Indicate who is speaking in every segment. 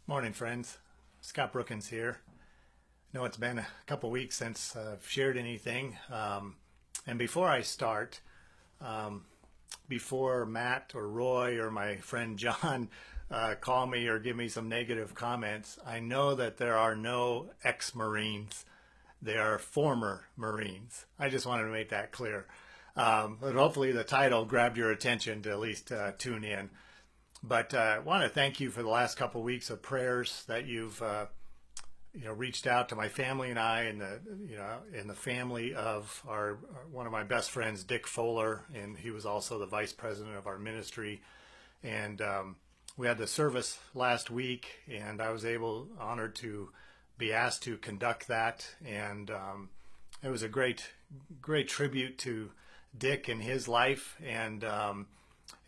Speaker 1: Morning, friends. Scott Brookins here. I know it's been a couple weeks since I've shared anything. And before I start, um, before Matt or Roy or my friend John call me or give me some negative comments, I know that there are no ex-Marines. They are former Marines. I just wanted to make that clear. But hopefully the title grabbed your attention to at least tune in. But I want to thank you for the last couple of weeks of prayers that you've reached out to my family and I, and the family of our one of my best friends, Dick Fuller, and he was also the vice president of our ministry. And we had the service last week, and I was honored to be asked to conduct that, and it was a great tribute to Dick and his life, and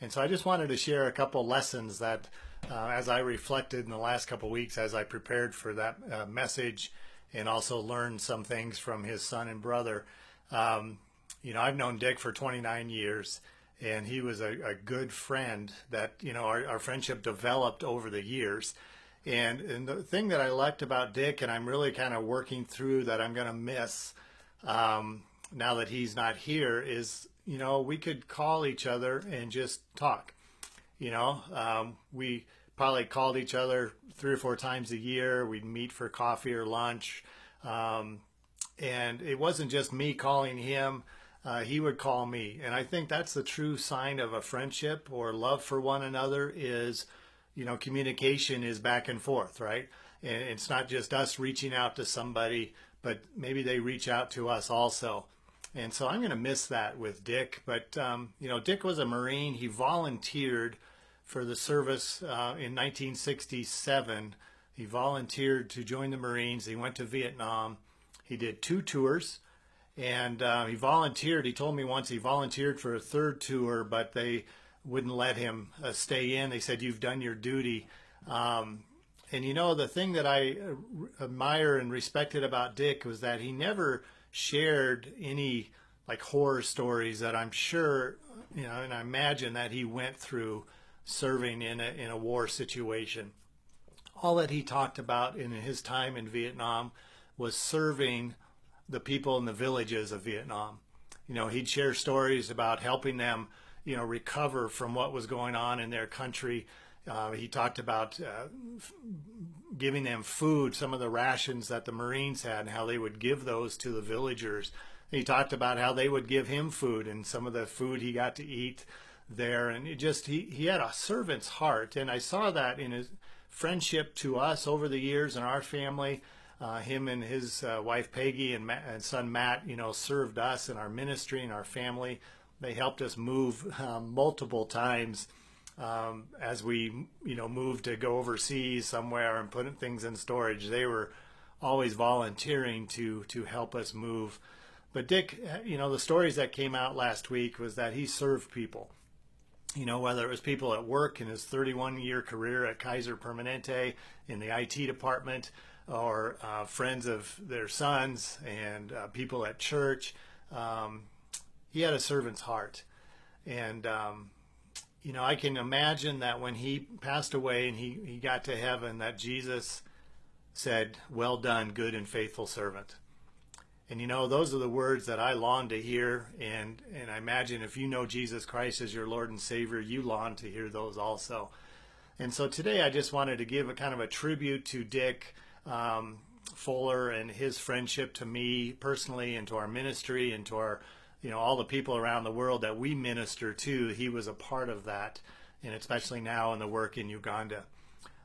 Speaker 1: so I just wanted to share a couple lessons that, as I reflected in the last couple weeks, as I prepared for that message, and also learned some things from his son and brother. I've known Dick for 29 years, and he was a good friend that, our friendship developed over the years. And the thing that I liked about Dick, and I'm really kind of working through that I'm going to miss now that he's not here, is we could call each other and just talk. We probably called each other 3 or 4 times a year. We'd meet for coffee or lunch. And it wasn't just me calling him. He would call me. And I think that's the true sign of a friendship or love for one another is, communication is back and forth, right? And it's not just us reaching out to somebody, but maybe they reach out to us also. And so I'm going to miss that with Dick. But, Dick was a Marine. He volunteered for the service in 1967. He volunteered to join the Marines. He went to Vietnam. He did 2 tours. And he volunteered. He told me once he volunteered for a 3rd tour, but they wouldn't let him stay in. They said, "You've done your duty." And the thing that I admire and respected about Dick was that he never shared any like horror stories that I'm sure, and I imagine that he went through serving in a war situation. All that he talked about in his time in Vietnam was serving the people in the villages of Vietnam. He'd share stories about helping them, recover from what was going on in their country. He talked about giving them food, some of the rations that the Marines had, and how they would give those to the villagers. He talked about how they would give him food and some of the food he got to eat there. And he had a servant's heart. And I saw that in his friendship to us over the years in our family. Him and his wife Peggy and son Matt, served us in our ministry and our family. They helped us move multiple times as we, moved to go overseas somewhere and put things in storage. They were always volunteering to help us move. But Dick, the stories that came out last week was that he served people. Whether it was people at work in his 31-year career at Kaiser Permanente in the IT department, or friends of their sons and people at church. He had a servant's heart. And I can imagine that when he passed away and he got to heaven, that Jesus said, "Well done, good and faithful servant." And those are the words that I long to hear. And I imagine if you know Jesus Christ as your Lord and Savior, you long to hear those also. And so today I just wanted to give a kind of a tribute to Dick Fuller and his friendship to me personally and to our ministry and to our all the people around the world that we minister to. He was a part of that, and especially now in the work in Uganda.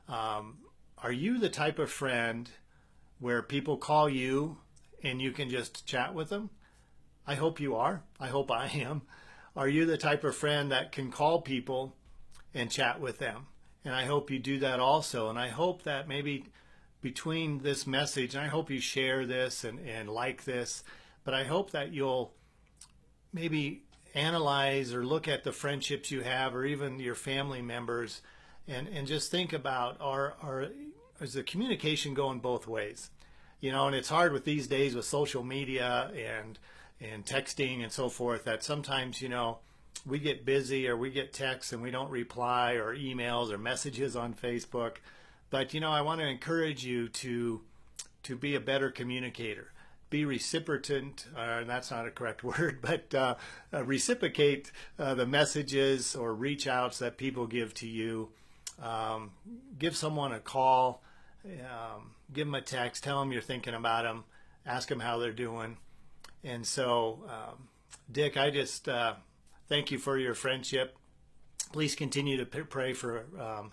Speaker 1: Are you the type of friend where people call you and you can just chat with them? I hope you are. I hope I am. Are you the type of friend that can call people and chat with them? And I hope you do that also. And I hope that maybe between this message, and I hope you share this and like this, but I hope that you'll maybe analyze or look at the friendships you have or even your family members and just think about is the communication going both ways? And it's hard with these days with social media and texting and so forth that sometimes, we get busy or we get texts and we don't reply, or emails or messages on Facebook. But I want to encourage you to be a better communicator. Be reciprocant, that's not a correct word, but reciprocate the messages or reach outs that people give to you. Give someone a call, give them a text, tell them you're thinking about them, ask them how they're doing. And so, Dick, I just thank you for your friendship. Please continue to pray for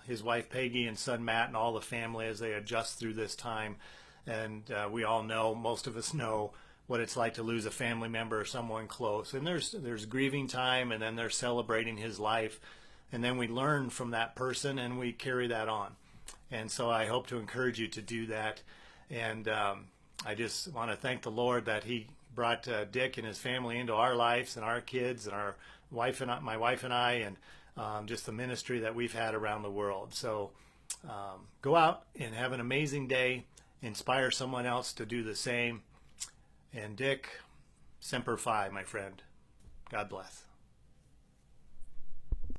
Speaker 1: his wife Peggy and son Matt and all the family as they adjust through this time. And we all know, most of us know, what it's like to lose a family member or someone close. And there's grieving time, and then there's celebrating his life. And then we learn from that person and we carry that on. And so I hope to encourage you to do that. And I just want to thank the Lord that he brought Dick and his family into our lives and our kids and our wife and my wife and I, and just the ministry that we've had around the world. So go out and have an amazing day. Inspire someone else to do the same. And Dick, Semper Fi, my friend. God bless.